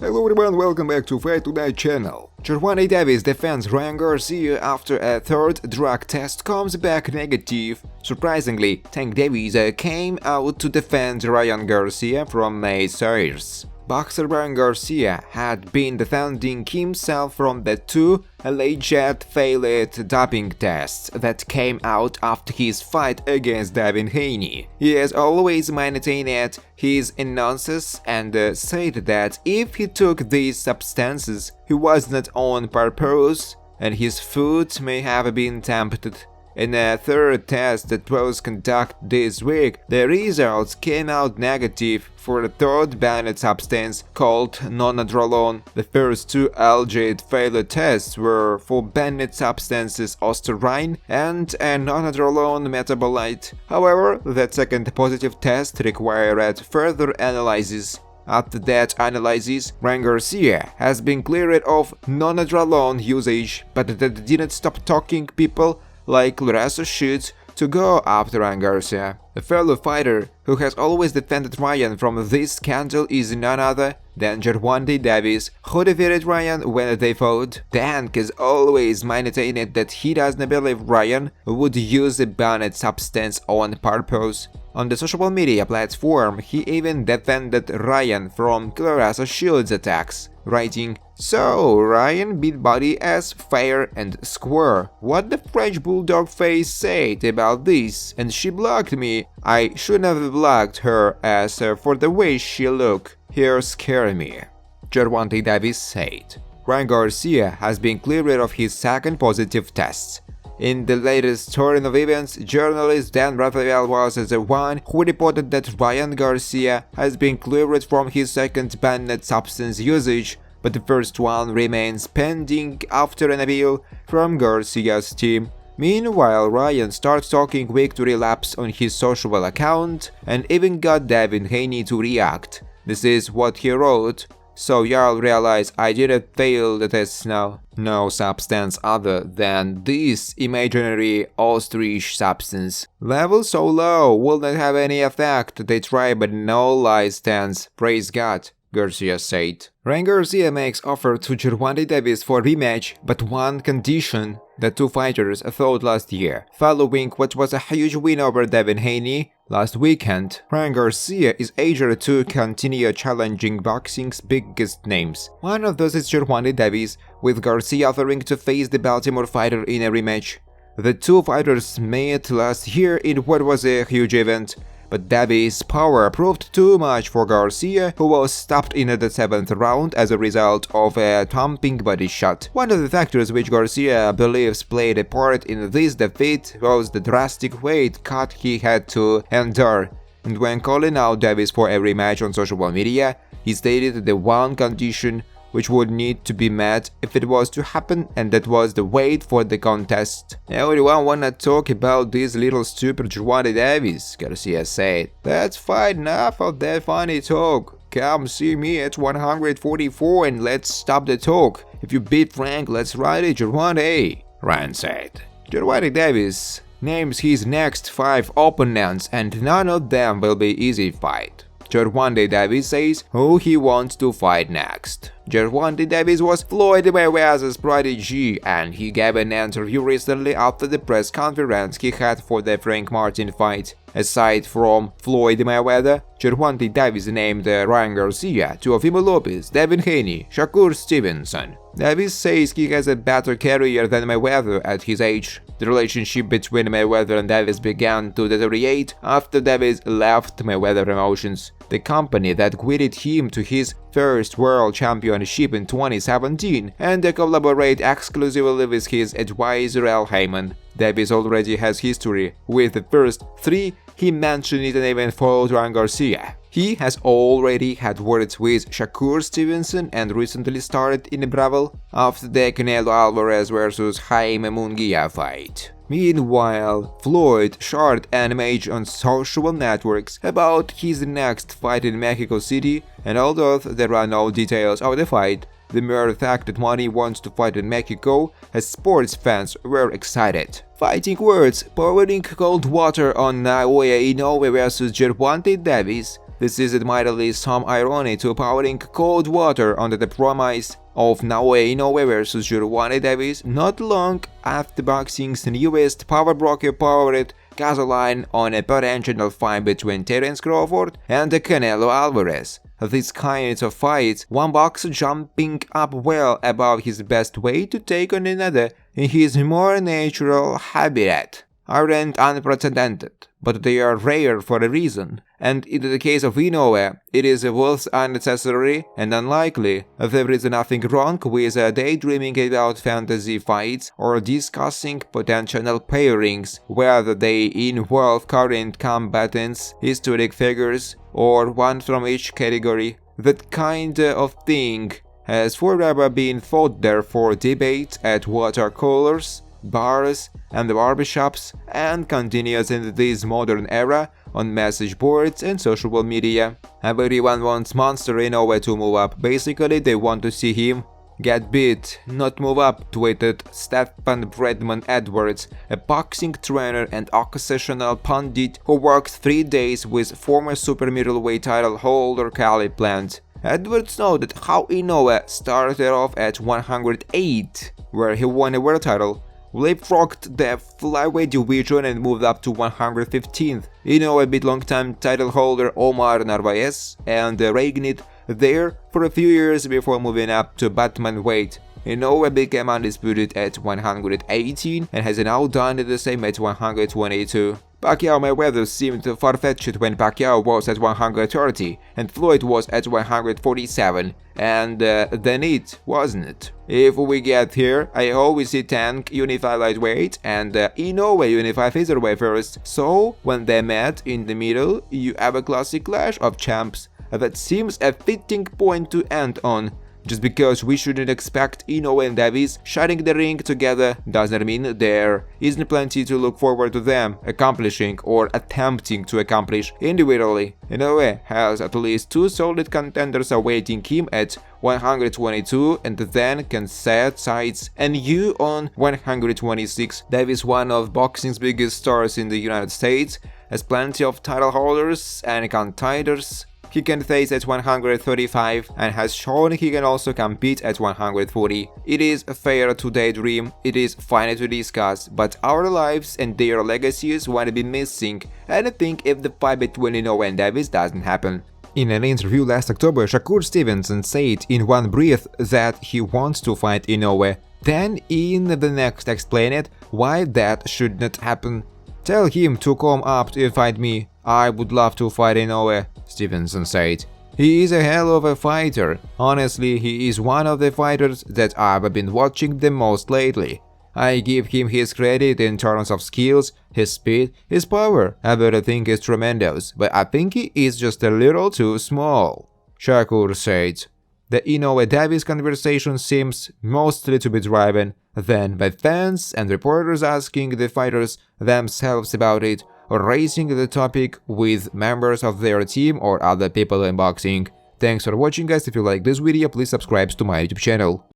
Hello everyone, welcome back to Fight Tonight channel. Gervonta Davis defends Ryan Garcia after a third drug test comes back negative. Surprisingly, Tank Davis came out to defend Ryan Garcia from naysayers. Boxer Ryan Garcia had been defending himself from the two alleged failed doping tests that came out after his fight against Devin Haney. He has always maintained his innocence and said that if he took these substances, he was not on purpose and his food may have been tamped. In a third test that was conducted this week, the results came out negative for a third banned substance called nonadrolone. The first two alleged failed tests were for banned substances ostarine and a nonadrolone metabolite. However, the second positive test required further analysis. After that analysis, Ryan Garcia has been cleared of nonadrolone usage, but that didn't stop talking people like Larissa should to go after Ryan Garcia. The fellow fighter who has always defended Ryan from this scandal is none other than Gervonta Davis, who defeated Ryan when they fought. Tank has always maintained that he doesn't believe Ryan would use a banned substance on purpose. On the social media platform, he even defended Ryan from Clarissa Shields' attacks, writing, "So, Ryan beat Buddy as fair and square. What the French bulldog face said about this, and she blocked me. I shouldn't have blocked her as for the way she looked. Here scared me," Gervonta Davis said. Ryan Garcia has been cleared of his second positive test. In the latest turn of events, journalist Dan Rafael was the one who reported that Ryan Garcia has been cleared from his second banned substance usage, but the first one remains pending after an appeal from Garcia's team. Meanwhile, Ryan starts talking victory laps on his social account and even got Devin Haney to react. This is what he wrote: "So y'all realize I didn't fail the test now. No substance other than this imaginary ostrich substance. Level so low will not have any effect. They try but no lie stands. Praise God," Garcia said. Ryan Garcia makes offer to Gervonta Davis for rematch, but one condition. The two fighters fought last year, following what was a huge win over Devin Haney last weekend. Ryan Garcia is eager to continue challenging boxing's biggest names. One of those is Gervonta Davis, with Garcia offering to face the Baltimore fighter in a rematch. The two fighters met last year in what was a huge event, but Davis' power proved too much for Garcia, who was stopped in the 7th round as a result of a thumping body shot. One of the factors which Garcia believes played a part in this defeat was the drastic weight cut he had to endure. And when calling out Davis for a rematch on social media, he stated the one condition which would need to be met if it was to happen, and that was the weight for the contest. "Everyone wanna talk about this little stupid Gervonta Davis," Garcia said. "That's fine, enough of that funny talk. Come see me at 144 and let's stop the talk. If you beat Frank, let's ride it, Gervonta," Ryan said. Gervonta Davis names his next 5 opponents and none of them will be easy fight. Gervonta Davis says who he wants to fight next. Gervonta Davis was Floyd Mayweather's protege, and he gave an interview recently after the press conference he had for the Frank Martin fight. Aside from Floyd Mayweather, Gervonta Davis named Ryan Garcia, Teofimo Lopez, Devin Haney, Shakur Stevenson. Davis says he has a better career than Mayweather at his age. The relationship between Mayweather and Davis began to deteriorate after Davis left Mayweather Promotions, the company that quitted him to his first world championship in 2017, and they collaborate exclusively with his advisor Al Heyman. Davis already has history with the first 3 he mentioned it and even followed Ryan Garcia. He has already had words with Shakur Stevenson and recently started in Bravo after the Canelo Alvarez vs Jaime Munguia fight. Meanwhile, Floyd shared an image on social networks about his next fight in Mexico City, and although there are no details of the fight, the mere fact that Money wants to fight in Mexico has sports fans were excited. Fighting words, pouring cold water on Inoue vs Gervonta Davis, This is admittedly some irony to pouring cold water under the promise of Inoue vs Gervonta Davis not long after boxing's newest power broker poured gasoline on a potential fight between Terence Crawford and Canelo Alvarez. These kinds of fights, one boxer jumping up well above his best weight to take on another in his more natural habitat, aren't unprecedented, but they are rare for a reason. And in the case of Inoue, it is both unnecessary and unlikely. There is nothing wrong with daydreaming about fantasy fights or discussing potential pairings, whether they involve current combatants, historic figures, or one from each category. That kind of thing has forever been fought there for debate at water coolers, bars, and barbershops, and continues in this modern era on message boards and social media. Everyone wants Monster Inoue to move up. Basically, they want to see him get beat, not move up, tweeted Stefan Bredman Edwards, a boxing trainer and occasional pundit who worked 3 days with former super middleweight title holder Caleb Plant. Edwards noted how Inoue started off at 108, where he won a world title, leapfrogged the flyweight division and moved up to 115th. Inoue beat longtime title holder Omar Narvaez and reigned there for a few years before moving up to bantamweight. Inoue became undisputed at 118 and has now done the same at 122. Pacquiao-Mayweather seemed far-fetched when Pacquiao was at 130 and Floyd was at 147, and then it wasn't. If we get here, I hope we see Tank unify lightweight and Inoue unify featherweight first, so when they met in the middle, you have a classic clash of champs. That seems a fitting point to end on. Just because we shouldn't expect Inoue and Davis sharing the ring together doesn't mean there isn't plenty to look forward to them accomplishing or attempting to accomplish individually. Inoue has at least 2 solid contenders awaiting him at 122 and then can set sights anew on 126. Davis, one of boxing's biggest stars in the United States, has plenty of title holders and contenders he can face at 135 and has shown he can also compete at 140. It is fair to daydream, it is fine to discuss, but our lives and their legacies won't be missing anything if the fight between Inoue and Davis doesn't happen. In an interview last October, Shakur Stevenson said in one breath that he wants to fight Inoue, then in the next explained why that should not happen. Tell him to come up to fight me. I would love to fight Inoue, Stevenson said. He is a hell of a fighter. Honestly, he is one of the fighters that I've been watching the most lately. I give him his credit in terms of skills, his speed, his power. Everything is tremendous, but I think he is just a little too small, Shakur said. The Inoue-Davis conversation seems mostly to be driven then by fans and reporters asking the fighters themselves about it, or raising the topic with members of their team or other people in boxing. Thanks for watching, guys. If you like this video, please subscribe to my YouTube channel.